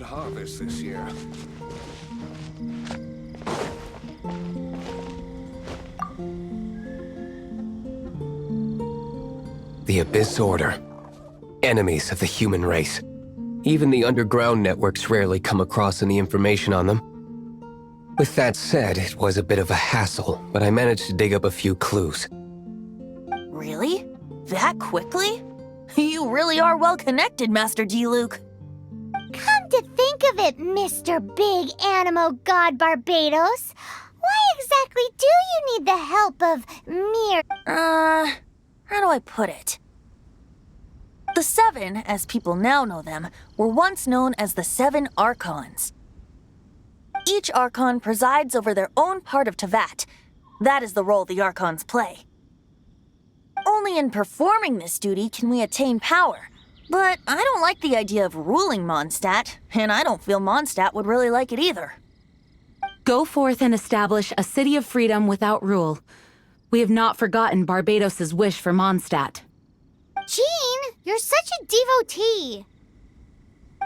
harvest this year. The Abyss Order. Enemies of the human race. Even the underground networks rarely come across any information on them. With that said, it was a bit of a hassle, but I managed to dig up a few clues. Really? That quickly? You really are well connected, Master D-Luke. Come to think of it, Mr. Big Animo God Barbados, why exactly do you need the help of mere... How do I put it? The Seven, as people now know them, were once known as the Seven Archons. Each Archon presides over their own part of Teyvat. That is the role the Archons play. Only in performing this duty can we attain power. But I don't like the idea of ruling Mondstadt, and I don't feel Mondstadt would really like it either. Go forth and establish a city of freedom without rule. We have not forgotten Barbados' wish for Mondstadt. Jean, you're such a devotee.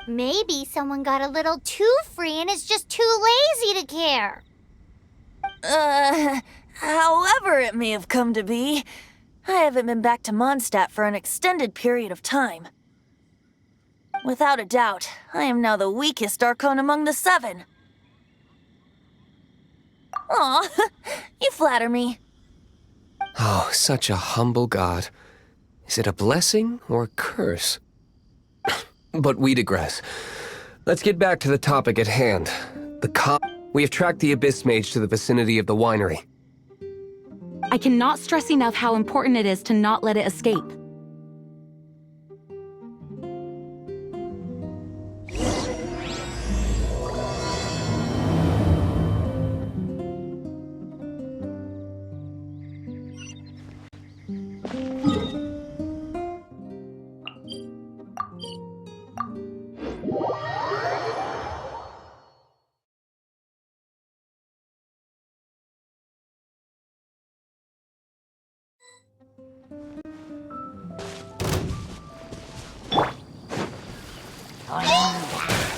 Maybe someone got a little too free and is just too lazy to care. However it may have come to be, I haven't been back to Mondstadt for an extended period of time. Without a doubt, I am now the weakest Archon among the Seven. Aw, you flatter me. Oh, such a humble god. Is it a blessing or a curse? But we digress. Let's get back to the topic at hand. We have tracked the Abyss Mage to the vicinity of the winery. I cannot stress enough how important it is to not let it escape.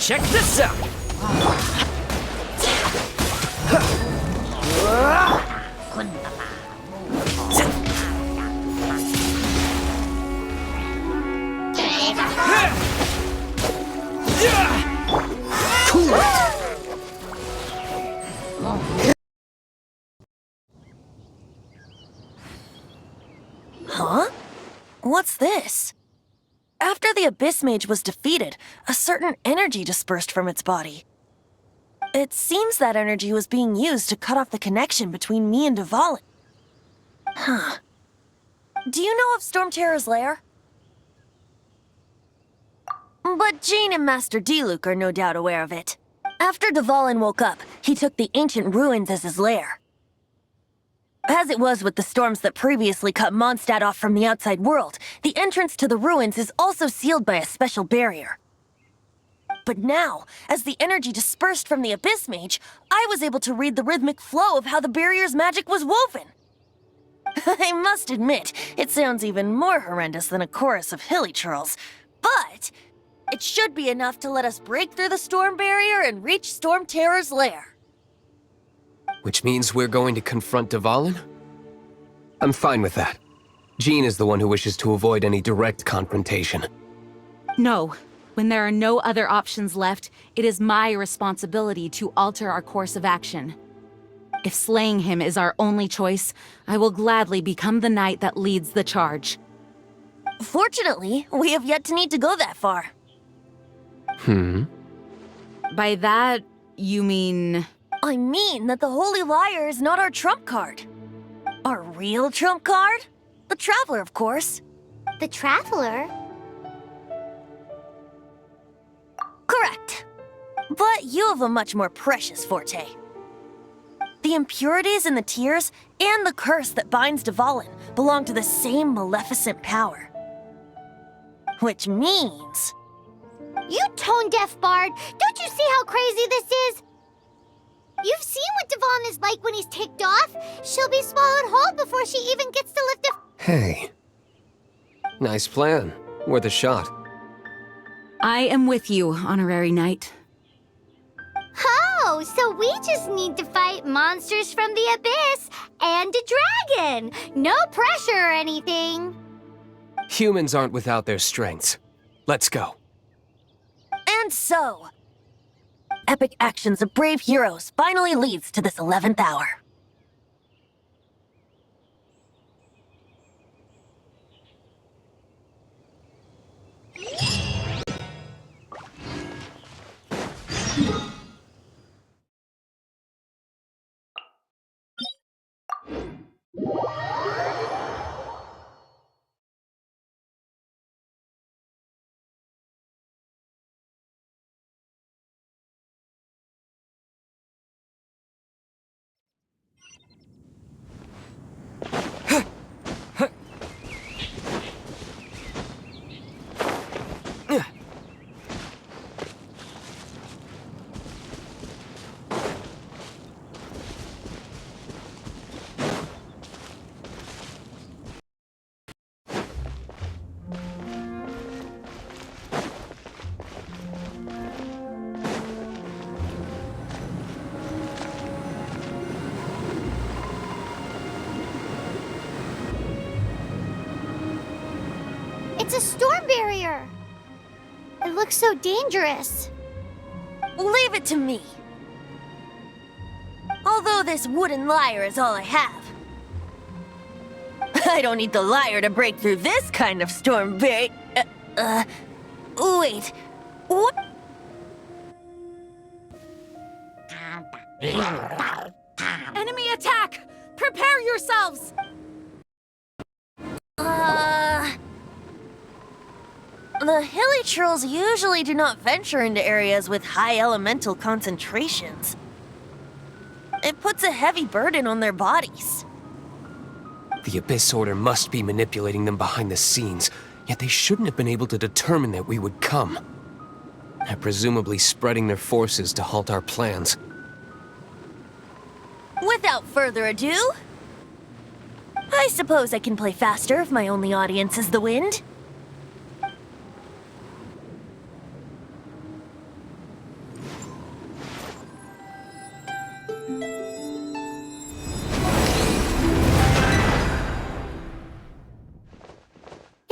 Check this out! Huh? What's this? After the Abyss Mage was defeated, a certain energy dispersed from its body. It seems that energy was being used to cut off the connection between me and Dvalin. Huh. Do you know of Storm Terror's lair? But Jean and Master D-Luke are no doubt aware of it. After Dvalin woke up, he took the ancient ruins as his lair. As it was with the storms that previously cut Mondstadt off from the outside world, the entrance to the ruins is also sealed by a special barrier. But now, as the energy dispersed from the Abyss Mage, I was able to read the rhythmic flow of how the barrier's magic was woven. I must admit, it sounds even more horrendous than a chorus of hilly churls, but it should be enough to let us break through the storm barrier and reach Storm Terror's lair. Which means we're going to confront Dvalin? I'm fine with that. Jean is the one who wishes to avoid any direct confrontation. No. When there are no other options left, it is my responsibility to alter our course of action. If slaying him is our only choice, I will gladly become the knight that leads the charge. Fortunately, we have yet to need to go that far. By that, you mean... I mean that the Holy Liar is not our trump card. Our real trump card? The Traveler, of course. The Traveler? Correct. But you have a much more precious forte. The impurities in the tears and the curse that binds Dvalin belong to the same maleficent power. Which means... You tone-deaf bard! Don't you see how crazy this is? You've seen what Dvalin is like when he's ticked off. She'll be swallowed whole before she even gets to lift a... Hey. Nice plan. Worth a shot. I am with you, Honorary Knight. Oh, so we just need to fight monsters from the abyss and a dragon. No pressure or anything. Humans aren't without their strengths. Let's go. And so, epic actions of brave heroes finally leads to this 11th hour. It's a storm barrier. It looks so dangerous. Leave it to me. Although this wooden lyre is all I have. I don't need the lyre to break through this kind of storm wait. What? Enemy attack! Prepare yourselves! The hilly trolls usually do not venture into areas with high elemental concentrations. It puts a heavy burden on their bodies. The Abyss Order must be manipulating them behind the scenes, yet they shouldn't have been able to determine that we would come. They're presumably spreading their forces to halt our plans. Without further ado, I suppose I can play faster if my only audience is the wind.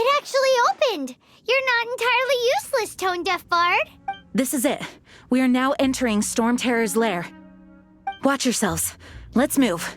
It actually opened. You're not entirely useless, Tone Deaf Bard. This is it. We are now entering Storm Terror's lair. Watch yourselves. Let's move.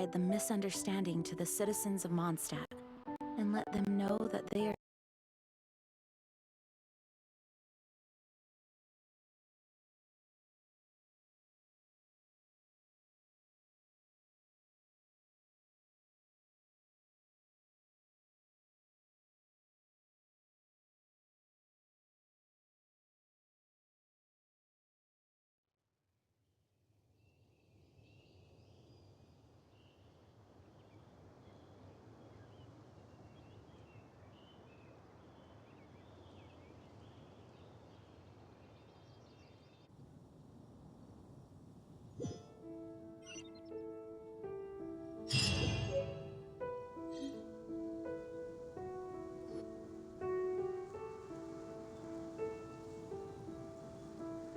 provide the misunderstanding to the citizens of Mondstadt and let them know that they are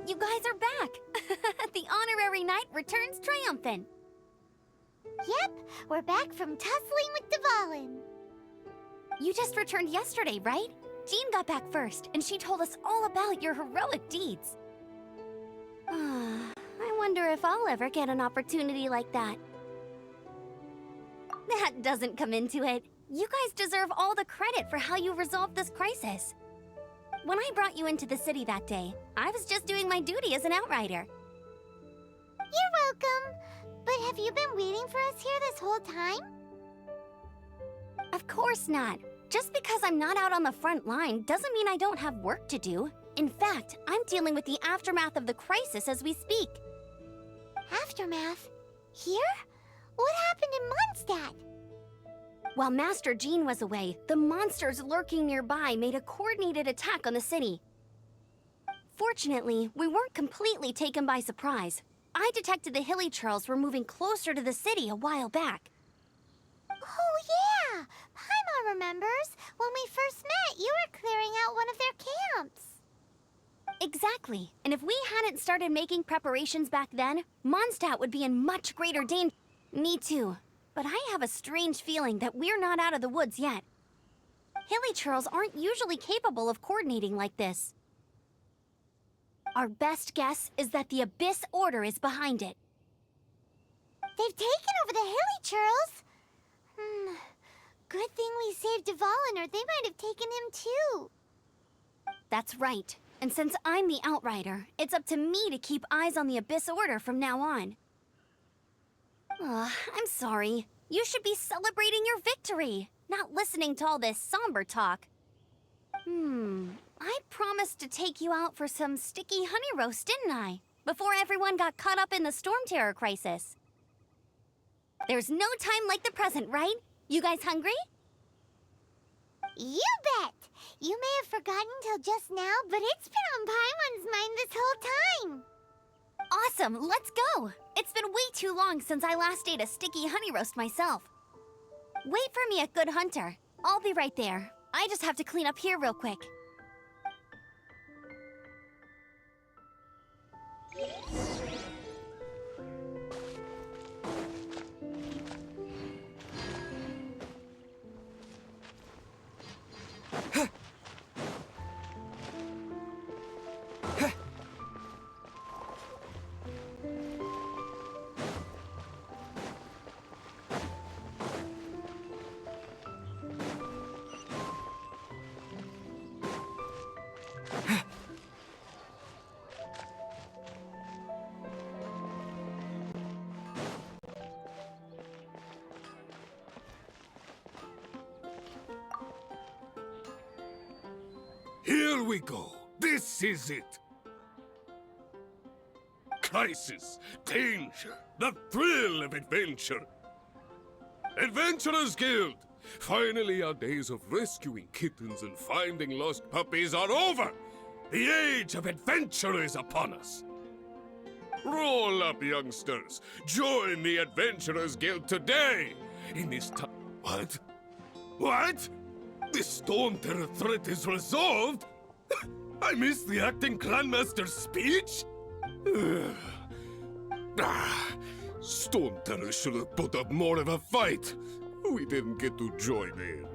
You guys are back! The honorary knight returns triumphant. Yep, we're back from tussling with Dvalin. You just returned yesterday, right? Jean got back first, and she told us all about your heroic deeds. I wonder if I'll ever get an opportunity like that. That doesn't come into it. You guys deserve all the credit for how you resolved this crisis. When I brought you into the city that day, I was just doing my duty as an outrider. You're welcome. But have you been waiting for us here this whole time? Of course not. Just because I'm not out on the front line doesn't mean I don't have work to do. In fact, I'm dealing with the aftermath of the crisis as we speak. Aftermath? Here? What happened in Mondstadt? While Master Jean was away, the monsters lurking nearby made a coordinated attack on the city. Fortunately, we weren't completely taken by surprise. I detected the Hilly Churls were moving closer to the city a while back. Oh yeah! Paimon remembers. When we first met, you were clearing out one of their camps. Exactly. And if we hadn't started making preparations back then, Mondstadt would be in much greater danger. Me too. But I have a strange feeling that we're not out of the woods yet. Hilly Churls aren't usually capable of coordinating like this. Our best guess is that the Abyss Order is behind it. They've taken over the Hilly Churls? Good thing we saved Dvalin, or they might have taken him too. That's right. And since I'm the Outrider, it's up to me to keep eyes on the Abyss Order from now on. I'm sorry. You should be celebrating your victory, not listening to all this somber talk. I promised to take you out for some sticky honey roast, didn't I? Before everyone got caught up in the Storm Terror crisis. There's no time like the present, right? You guys hungry? You bet! You may have forgotten till just now, but it's been on Paimon's mind this whole time. Awesome, let's go! It's been way too long since I last ate a sticky honey roast myself. Wait for me at Good Hunter. I'll be right there. I just have to clean up here real quick. Here we go. This is it. Crisis, danger, the thrill of adventure. Adventurers Guild! Finally, our days of rescuing kittens and finding lost puppies are over! The age of adventure is upon us! Roll up, youngsters! Join the Adventurers Guild today! In this time... What? What? The Storm Terror threat is resolved? I missed the acting clanmaster's speech? Storm Terror should have put up more of a fight. We didn't get to join in.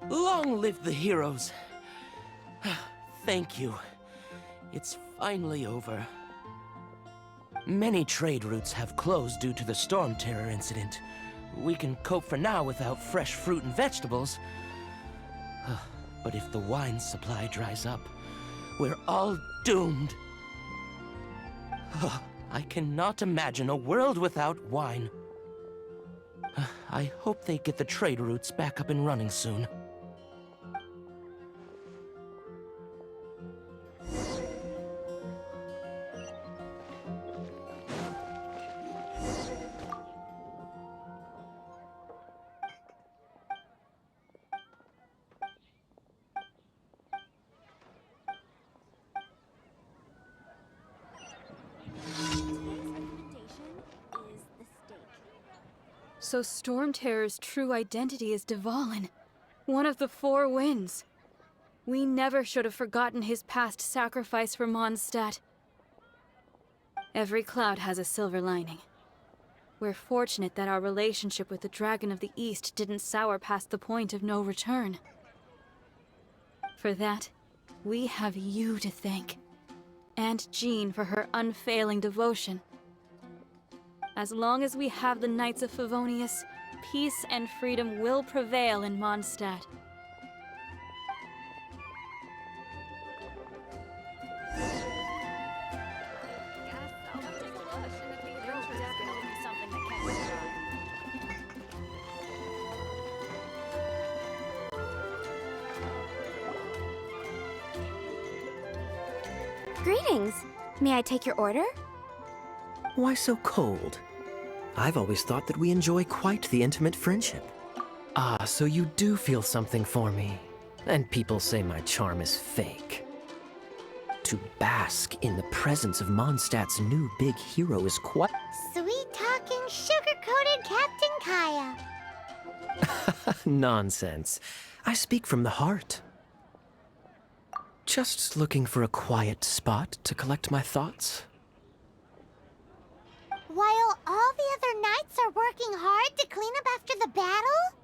Long live the heroes. Thank you. It's finally over. Many trade routes have closed due to the Storm Terror incident. We can cope for now without fresh fruit and vegetables. But if the wine supply dries up, we're all doomed. I cannot imagine a world without wine. I hope they get the trade routes back up and running soon. So Storm Terror's true identity is Dvalin, one of the Four Winds. We never should have forgotten his past sacrifice for Mondstadt. Every cloud has a silver lining. We're fortunate that our relationship with the Dragon of the East didn't sour past the point of no return. For that, we have you to thank. And Jean for her unfailing devotion. As long as we have the Knights of Favonius, peace and freedom will prevail in Mondstadt. Greetings. May I take your order? Why so cold? I've always thought that we enjoy quite the intimate friendship. Ah, so you do feel something for me. And people say my charm is fake. To bask in the presence of Mondstadt's new big hero is quite... Sweet-talking, sugar-coated Captain Kaya. Nonsense. I speak from the heart. Just looking for a quiet spot to collect my thoughts. While all the other knights are working hard to clean up after the battle?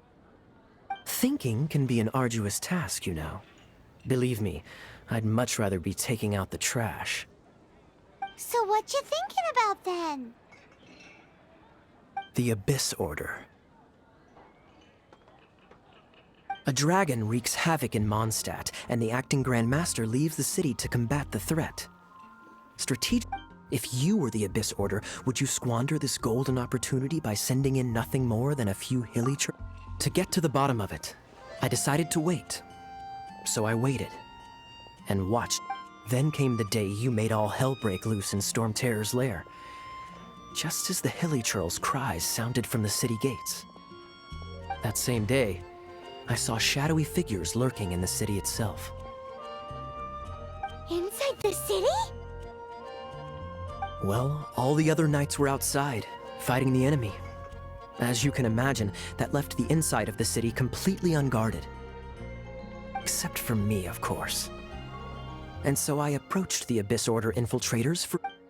Thinking can be an arduous task, you know. Believe me, I'd much rather be taking out the trash. So what you thinking about then? The Abyss Order. A dragon wreaks havoc in Mondstadt, and the acting Grand Master leaves the city to combat the threat. If you were the Abyss Order, would you squander this golden opportunity by sending in nothing more than a few hilly To get to the bottom of it, I decided to wait. So I waited. And watched. Then came the day you made all hell break loose in Storm Terror's lair. Just as the hilly churl's cries sounded from the city gates. That same day, I saw shadowy figures lurking in the city itself. Inside the city? Well, all the other knights were outside, fighting the enemy. As you can imagine, that left the inside of the city completely unguarded. Except for me, of course. And so I approached the Abyss Order infiltrators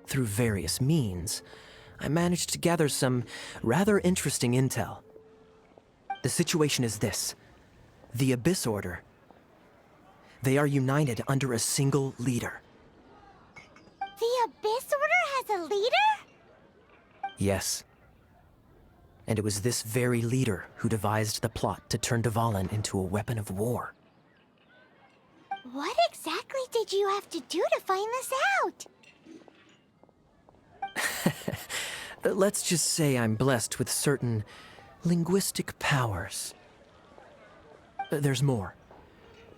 through various means. I managed to gather some rather interesting intel. The situation is this. The Abyss Order. They are united under a single leader. The Abyss Order has a leader? Yes. And it was this very leader who devised the plot to turn Dvalin into a weapon of war. What exactly did you have to do to find this out? Let's just say I'm blessed with certain linguistic powers. There's more.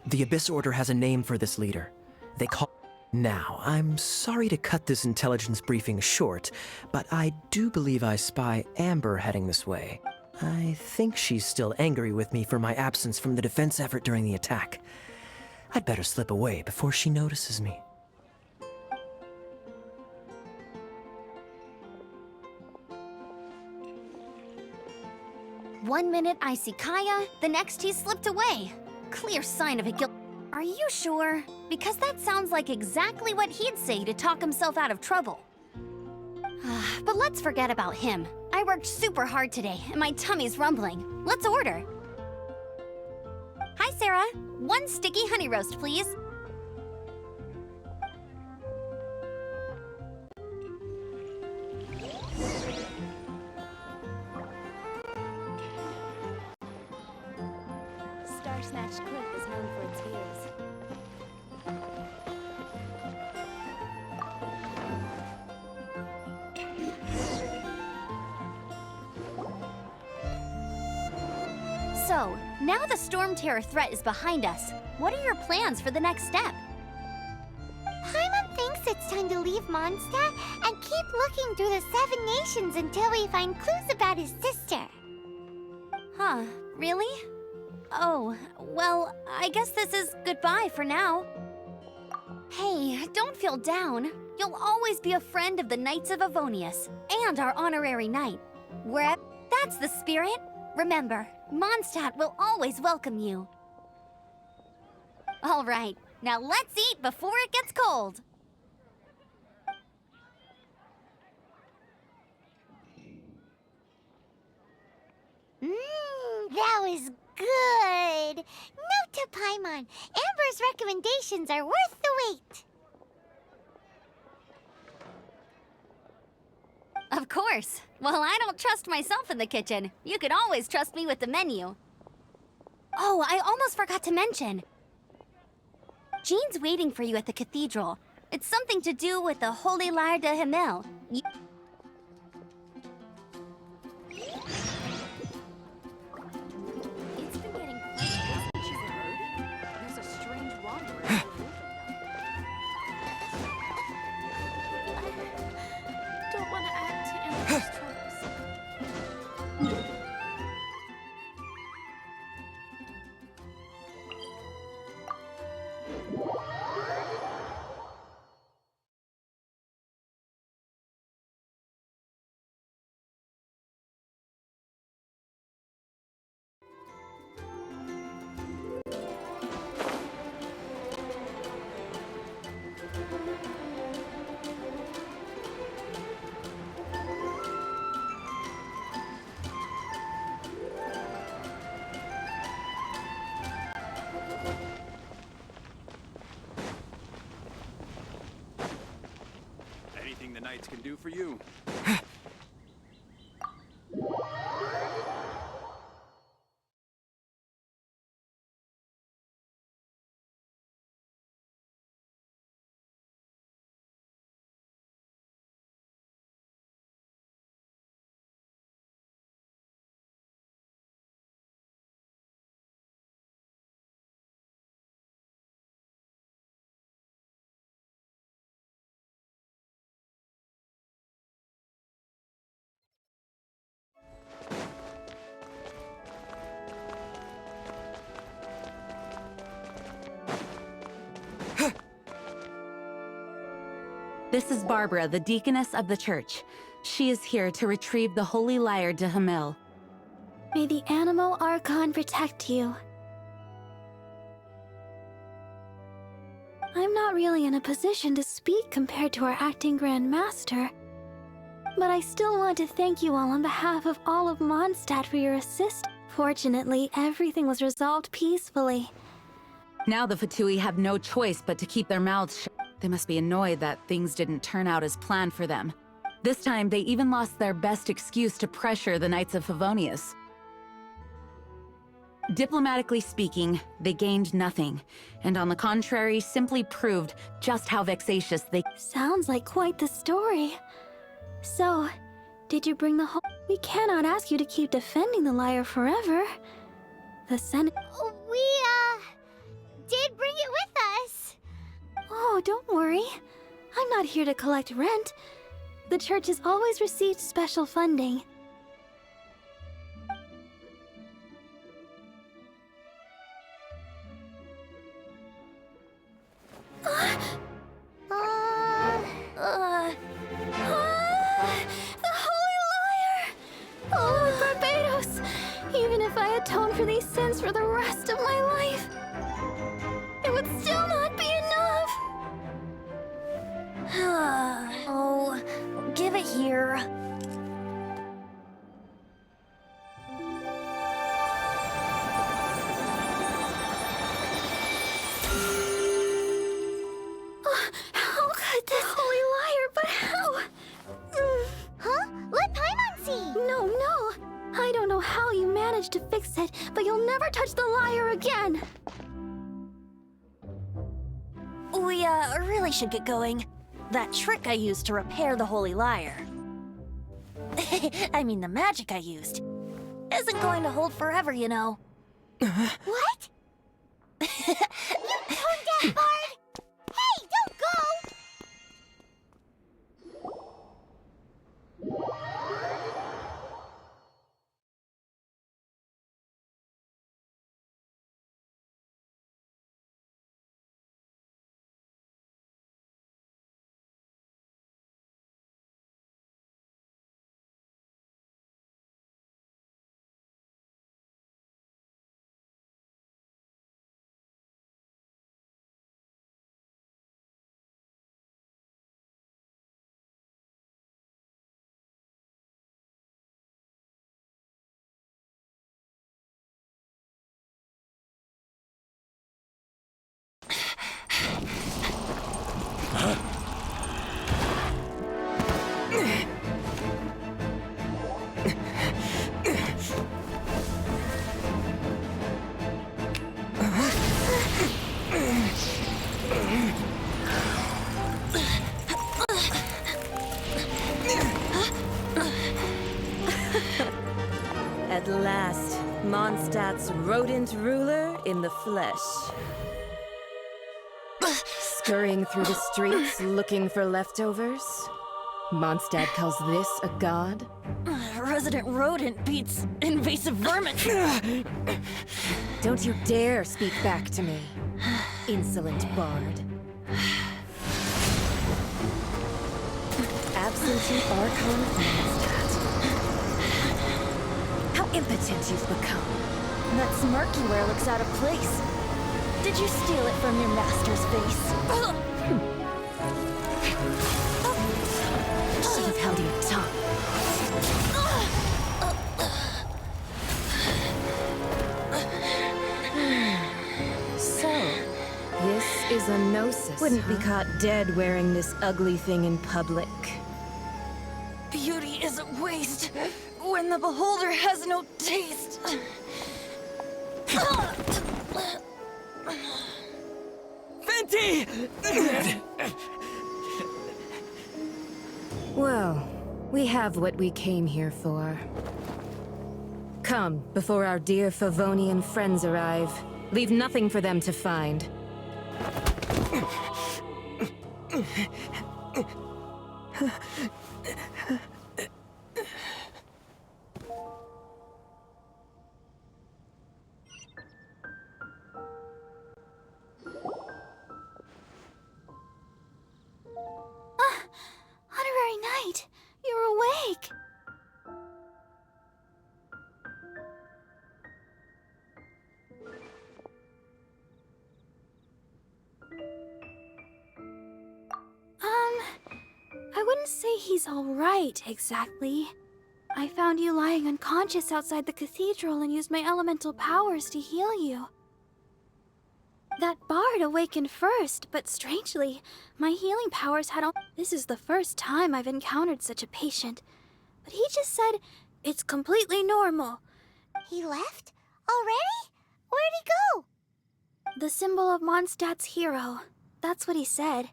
The Abyss Order has a name for this leader. They call... Now, I'm sorry to cut this intelligence briefing short, but I do believe I spy Amber heading this way. I think she's still angry with me for my absence from the defense effort during the attack. I'd better slip away before she notices me. One minute I see Kaya, the next he slipped away. Clear sign of a guilt. Are you sure? Because that sounds like exactly what he'd say to talk himself out of trouble. But let's forget about him. I worked super hard today, and my tummy's rumbling. Let's order. Hi, Sarah. One sticky honey roast, please. Star-Snatched Cliff is known for its views. So, now the Storm Terror threat is behind us. What are your plans for the next step? Paimon thinks it's time to leave Mondstadt and keep looking through the Seven Nations until we find clues about his sister. Huh, really? Oh, well, I guess this is goodbye for now. Hey, don't feel down. You'll always be a friend of the Knights of Avonius, and our honorary knight. That's the spirit. Remember, Mondstadt will always welcome you. All right, now let's eat before it gets cold. That was good. Note to Paimon, Amber's recommendations are worth the wait. Of course. Well, I don't trust myself in the kitchen. You can always trust me with the menu. Oh, I almost forgot to mention. Jean's waiting for you at the cathedral. It's something to do with the Holy Lyre de Himmel. It's been getting quite busy. There's a strange wanderer. I don't want to add to Amber's troubles. Anything the Knights can do for you. This is Barbara, the deaconess of the church. She is here to retrieve the Holy Lyre de Himmel. May the Animal Archon protect you. I'm not really in a position to speak compared to our acting Grand Master, but I still want to thank you all on behalf of all of Mondstadt for your assist. Fortunately, everything was resolved peacefully. Now the Fatui have no choice but to keep their mouths shut. They must be annoyed that things didn't turn out as planned for them. This time, they even lost their best excuse to pressure the Knights of Favonius. Diplomatically speaking, they gained nothing, and on the contrary, simply proved just how vexatious they— Sounds like quite the story. So, did you bring the whole— We cannot ask you to keep defending the lyre forever. The Senate— We, did bring it with us. Oh, don't worry. I'm not here to collect rent. The church has always received special funding. The Holy Lyre! Oh, Barbados! Even if I atone for these sins for the rest of my life, it would still not be enough! Oh, give it here. you'll never touch the lyre again! We, really should get going. That trick I used to repair the Holy Lyre. I mean, the magic I used. Isn't going to hold forever, you know. What? You tone deaf, Bard! Hey, don't go! At last, Mondstad's rodent ruler in the flesh. Scurrying through the streets looking for leftovers? Mondstad calls this a god? Resident rodent beats invasive vermin. Don't you dare speak back to me, insolent bard. Absentee Archon of Mondstad. How impotent you've become. That smirk you wear looks out of place. Did you steal it from your master's face? Should have held your tongue. So, this is a gnosis. Wouldn't be caught dead wearing this ugly thing in public. Beauty isn't waste when the beholder has no taste. Venti! Well, we have what we came here for. Come, before our dear Favonian friends arrive. Leave nothing for them to find. Honorary Knight, you're awake! I wouldn't say he's alright, exactly. I found you lying unconscious outside the cathedral and used my elemental powers to heal you. That bard awakened first, but strangely, my healing powers had all— This is the first time I've encountered such a patient. But he just said, it's completely normal. He left? Already? Where'd he go? The symbol of Mondstad's hero. That's what he said.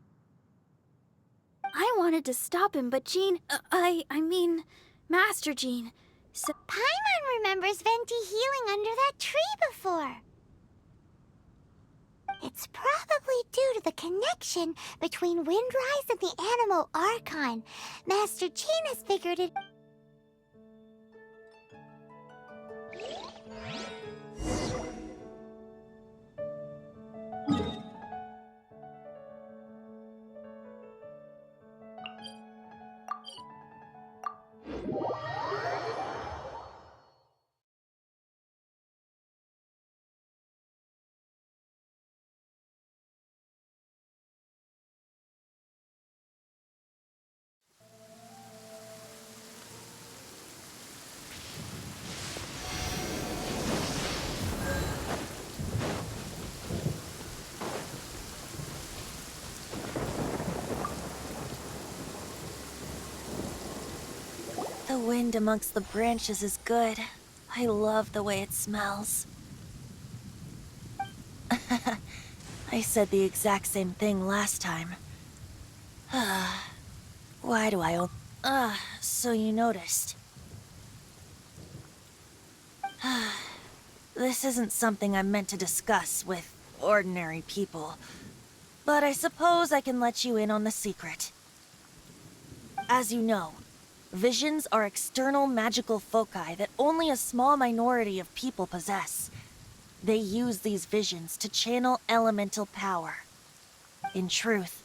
I wanted to stop him, but Jean— I mean, Master Jean. So Paimon remembers Venti healing under that tree before. It's probably due to the connection between Windrise and the Animal Archon. Master Jean has figured it. The wind amongst the branches is good. I love the way it smells. I said the exact same thing last time. Why do I so you noticed. This isn't something I'm meant to discuss with ordinary people, but I suppose I can let you in on the secret. As you know, visions are external magical foci that only a small minority of people possess. They use these visions to channel elemental power. In truth,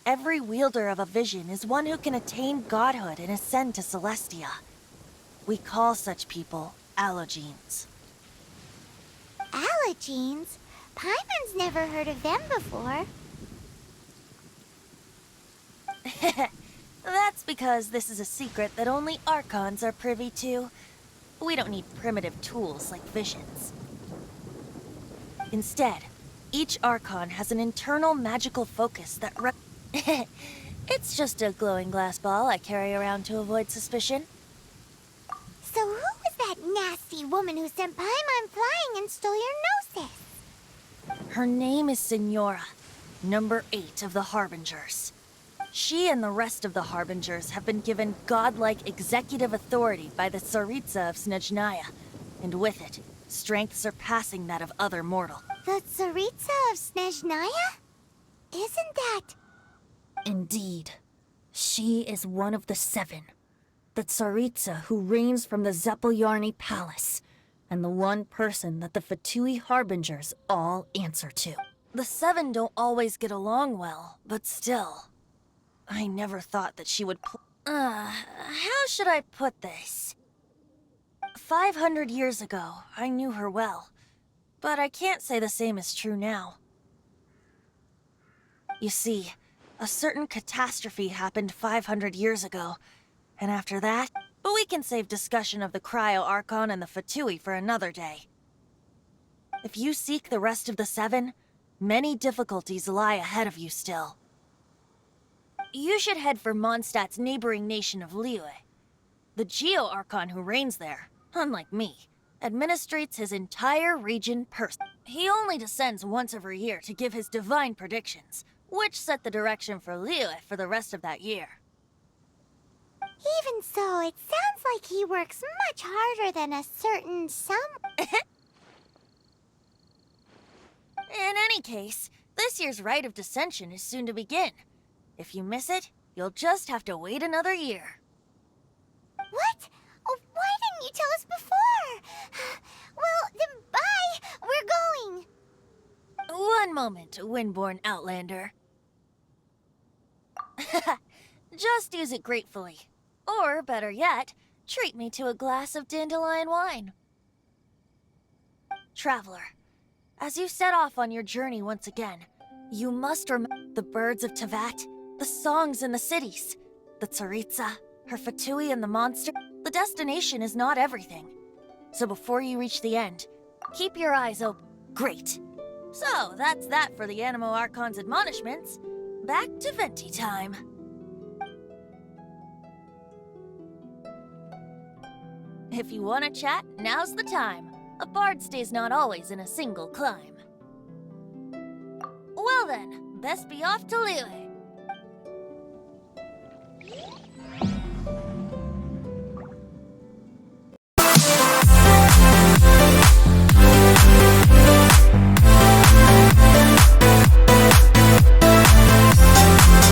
every wielder of a vision is one who can attain godhood and ascend to Celestia. We call such people allogenes. Allogenes? Paimon's never heard of them before. That's because this is a secret that only Archons are privy to. We don't need primitive tools like visions. Instead, each Archon has an internal magical focus that It's just a glowing glass ball I carry around to avoid suspicion. So who was that nasty woman who sent Paimon flying and stole your gnosis? Her name is Signora, number 8 of the Harbingers. She and the rest of the Harbingers have been given godlike executive authority by the Tsaritsa of Snezhnaya, and with it, strength surpassing that of other mortals. The Tsaritsa of Snezhnaya? Isn't that... Indeed. She is one of the 7. The Tsaritsa who reigns from the Zeppeljorny Palace, and the one person that the Fatui Harbingers all answer to. The 7 don't always get along well, but still. I never thought that she would how should I put this? 500 years ago, I knew her well, but I can't say the same is true now. You see, a certain catastrophe happened 500 years ago, and after that, but we can save discussion of the Cryo Archon and the Fatui for another day. If you seek the rest of the 7, many difficulties lie ahead of you still. You should head for Mondstadt's neighboring nation of Liyue. The Geo Archon who reigns there, unlike me, administrates his entire region He only descends once every year to give his divine predictions, which set the direction for Liyue for the rest of that year. Even so, it sounds like he works much harder than a certain In any case, this year's Rite of Descension is soon to begin. If you miss it, you'll just have to wait another year. What? Oh, why didn't you tell us before? Well, then bye! We're going! One moment, Windborn Outlander. Just use it gratefully. Or, better yet, treat me to a glass of dandelion wine. Traveler, as you set off on your journey once again, you must remember the birds of Tevat, the songs in the cities, the Tsaritsa, her Fatui and the monster. The destination is not everything. So before you reach the end, keep your eyes open. Great. So, that's that for the Animo Archon's admonishments. Back to Venti time. If you want to chat, now's the time. A bard stays not always in a single clime. Well then, best be off to Liyue.